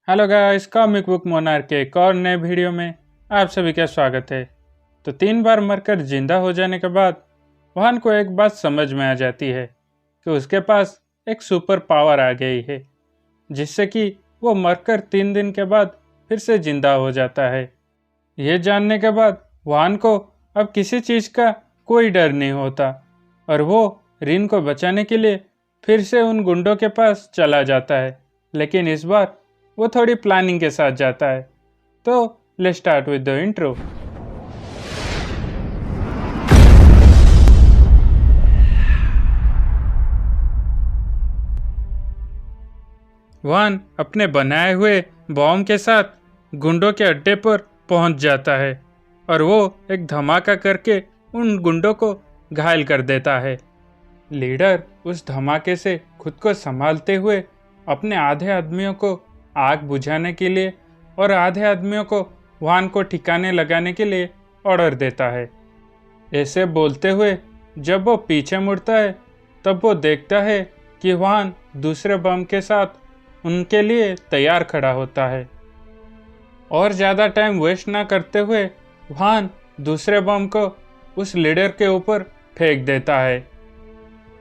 Hello guys, comic book monarch के एक और नए वीडियो में आप सभी का स्वागत है। तो 3 बार मरकर जिंदा हो जाने के बाद वाहन को एक बात समझ में आ जाती है कि उसके पास एक सुपर पावर आ गई है, जिससे कि वो मरकर 3 दिन के बाद फिर से जिंदा हो जाता है। ये जानने के बाद वाहन को अब किसी चीज़ का कोई डर नहीं होता और वो रिन को बचाने के लिए फिर से उन गुंडों के पास चला जाता है, लेकिन इस बार वो थोड़ी प्लानिंग के साथ जाता है। तो let's start with the intro. वान अपने बनाए हुए बॉम्ब के साथ गुंडों के अड्डे पर पहुंच जाता है और वो एक धमाका करके उन गुंडों को घायल कर देता है। लीडर उस धमाके से खुद को संभालते हुए अपने आधे आदमियों को आग बुझाने के लिए और आधे आदमियों को वाहन को ठिकाने लगाने के लिए ऑर्डर देता है। ऐसे बोलते हुए जब वो पीछे मुड़ता है तब वो देखता है कि वाहन दूसरे बम के साथ उनके लिए तैयार खड़ा होता है और ज़्यादा टाइम वेस्ट ना करते हुए वाहन दूसरे बम को उस लीडर के ऊपर फेंक देता है।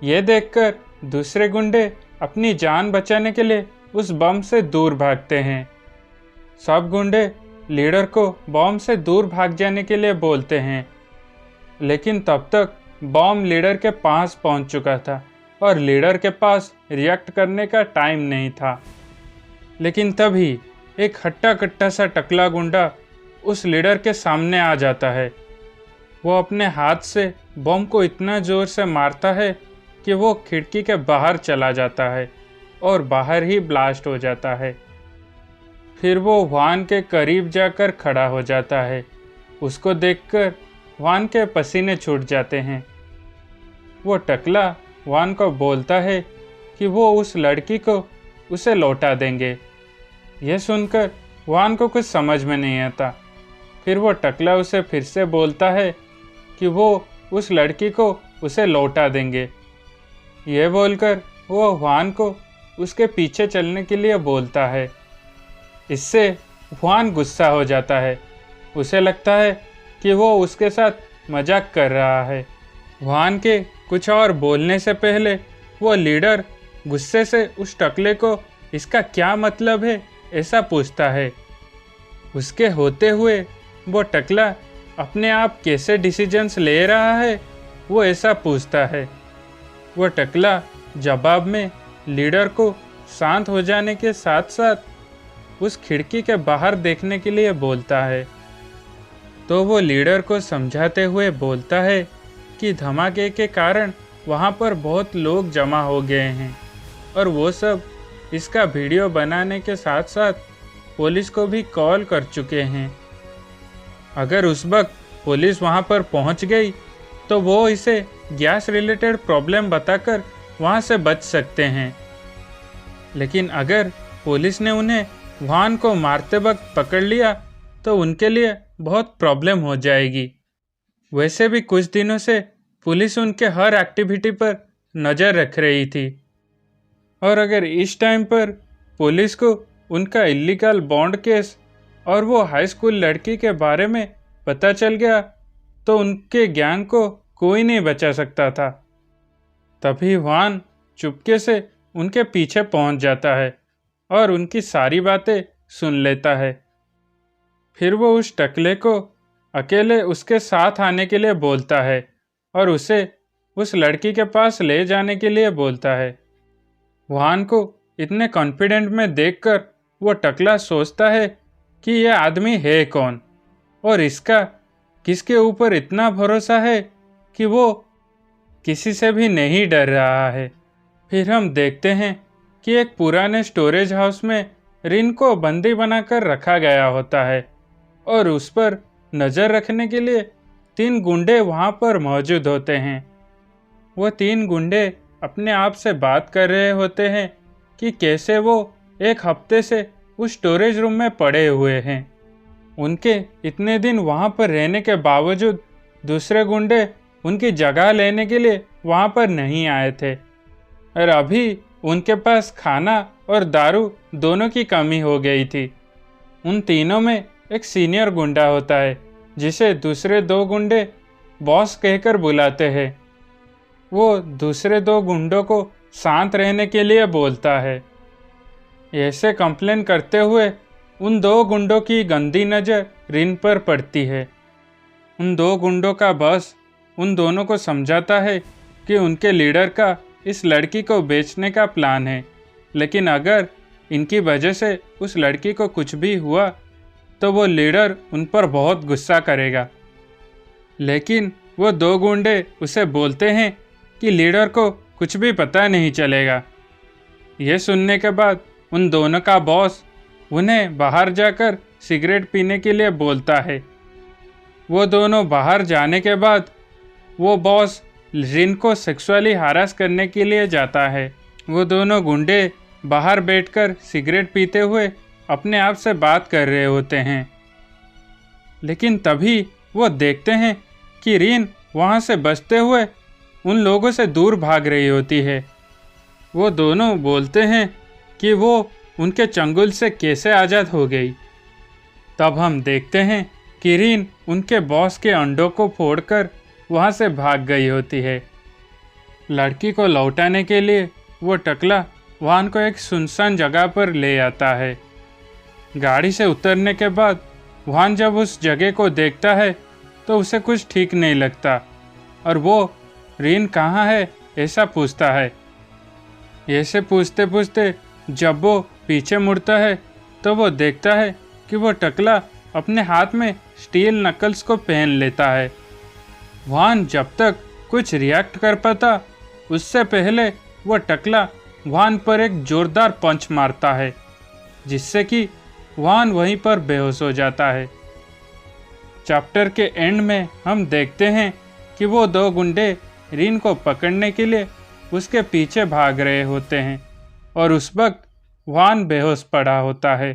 ये देखकर दूसरे गुंडे अपनी जान बचाने के लिए उस बम से दूर भागते हैं। सब गुंडे लीडर को बम से दूर भाग जाने के लिए बोलते हैं, लेकिन तब तक बम लीडर के पास पहुंच चुका था और लीडर के पास रिएक्ट करने का टाइम नहीं था। लेकिन तभी एक हट्टा कट्टा सा टकला गुंडा उस लीडर के सामने आ जाता है। वो अपने हाथ से बम को इतना जोर से मारता है कि वो खिड़की के बाहर चला जाता है और बाहर ही ब्लास्ट हो जाता है। फिर वो वाहन के करीब जाकर खड़ा हो जाता है। उसको देखकर वाहन के पसीने छूट जाते हैं। वो टकला वाहन को बोलता है कि वो उस लड़की को उसे लौटा देंगे। यह सुनकर वाहन को कुछ समझ में नहीं आता। फिर वो टकला उसे फिर से बोलता है कि वो उस लड़की को उसे लौटा देंगे। यह बोलकर वो वाहन को उसके पीछे चलने के लिए बोलता है। इससे वाहन गुस्सा हो जाता है। उसे लगता है कि वो उसके साथ मजाक कर रहा है। वाहन के कुछ और बोलने से पहले वो लीडर गुस्से से उस टकले को इसका क्या मतलब है ऐसा पूछता है। उसके होते हुए वो टकला अपने आप कैसे डिसीजंस ले रहा है वो ऐसा पूछता है। वो टकला जवाब में लीडर को शांत हो जाने के साथ साथ उस खिड़की के बाहर देखने के लिए बोलता है। तो वो लीडर को समझाते हुए बोलता है कि धमाके के कारण वहाँ पर बहुत लोग जमा हो गए हैं और वो सब इसका वीडियो बनाने के साथ साथ पुलिस को भी कॉल कर चुके हैं। अगर उस वक्त पुलिस वहाँ पर पहुँच गई तो वो इसे गैस रिलेटेड प्रॉब्लम बताकर वहाँ से बच सकते हैं, लेकिन अगर पुलिस ने उन्हें वाहन को मारते वक्त पकड़ लिया तो उनके लिए बहुत प्रॉब्लम हो जाएगी। वैसे भी कुछ दिनों से पुलिस उनके हर एक्टिविटी पर नज़र रख रही थी और अगर इस टाइम पर पुलिस को उनका इलीगल बॉन्ड केस और वो हाई स्कूल लड़की के बारे में पता चल गया तो उनके गैंग को कोई नहीं बचा सकता था। तभी वाहन चुपके से उनके पीछे पहुंच जाता है और उनकी सारी बातें सुन लेता है। फिर वो उस टकले को अकेले उसके साथ आने के लिए बोलता है और उसे उस लड़की के पास ले जाने के लिए बोलता है। वाहन को इतने कॉन्फिडेंट में देखकर वो टकला सोचता है कि यह आदमी है कौन और इसका किसके ऊपर इतना भरोसा है कि वो किसी से भी नहीं डर रहा है। फिर हम देखते हैं कि एक पुराने स्टोरेज हाउस में रिन को बंदी बनाकर रखा गया होता है और उस पर नज़र रखने के लिए 3 गुंडे वहाँ पर मौजूद होते हैं। वो 3 गुंडे अपने आप से बात कर रहे होते हैं कि कैसे वो एक हफ्ते से उस स्टोरेज रूम में पड़े हुए हैं। उनके इतने दिन वहाँ पर रहने के बावजूद दूसरे गुंडे उनकी जगह लेने के लिए वहाँ पर नहीं आए थे और अभी उनके पास खाना और दारू दोनों की कमी हो गई थी। उन तीनों में एक सीनियर गुंडा होता है जिसे दूसरे दो गुंडे बॉस कहकर बुलाते हैं। वो दूसरे दो गुंडों को शांत रहने के लिए बोलता है। ऐसे कंप्लेन करते हुए उन दो गुंडों की गंदी नज़र रिन पर पड़ती है। उन दो गुंडों का बॉस उन दोनों को समझाता है कि उनके लीडर का इस लड़की को बेचने का प्लान है, लेकिन अगर इनकी वजह से उस लड़की को कुछ भी हुआ तो वो लीडर उन पर बहुत गुस्सा करेगा। लेकिन वो दो गुंडे उसे बोलते हैं कि लीडर को कुछ भी पता नहीं चलेगा। ये सुनने के बाद उन दोनों का बॉस उन्हें बाहर जाकर सिगरेट पीने के लिए बोलता है। वो दोनों बाहर जाने के बाद वो बॉस रिन को सेक्सुअली हरास करने के लिए जाता है। वो दोनों गुंडे बाहर बैठकर सिगरेट पीते हुए अपने आप से बात कर रहे होते हैं, लेकिन तभी वो देखते हैं कि रिन वहाँ से बचते हुए उन लोगों से दूर भाग रही होती है। वो दोनों बोलते हैं कि वो उनके चंगुल से कैसे आज़ाद हो गई। तब हम देखते हैं कि रिन उनके बॉस के अंडों को फोड़कर वहाँ से भाग गई होती है। लड़की को लौटाने के लिए वो टकला वाहन को एक सुनसान जगह पर ले आता है। गाड़ी से उतरने के बाद वाहन जब उस जगह को देखता है तो उसे कुछ ठीक नहीं लगता और वो रिन कहाँ है ऐसा पूछता है। ऐसे पूछते पूछते जब वो पीछे मुड़ता है तो वो देखता है कि वो टकला अपने हाथ में स्टील नकल्स को पहन लेता है। वाहन जब तक कुछ रिएक्ट कर पाता उससे पहले वो टकला वाहन पर एक जोरदार पंच मारता है, जिससे कि वाहन वहीं पर बेहोश हो जाता है। चैप्टर के एंड में हम देखते हैं कि वो दो गुंडे रिन को पकड़ने के लिए उसके पीछे भाग रहे होते हैं और उस वक्त वाहन बेहोश पड़ा होता है।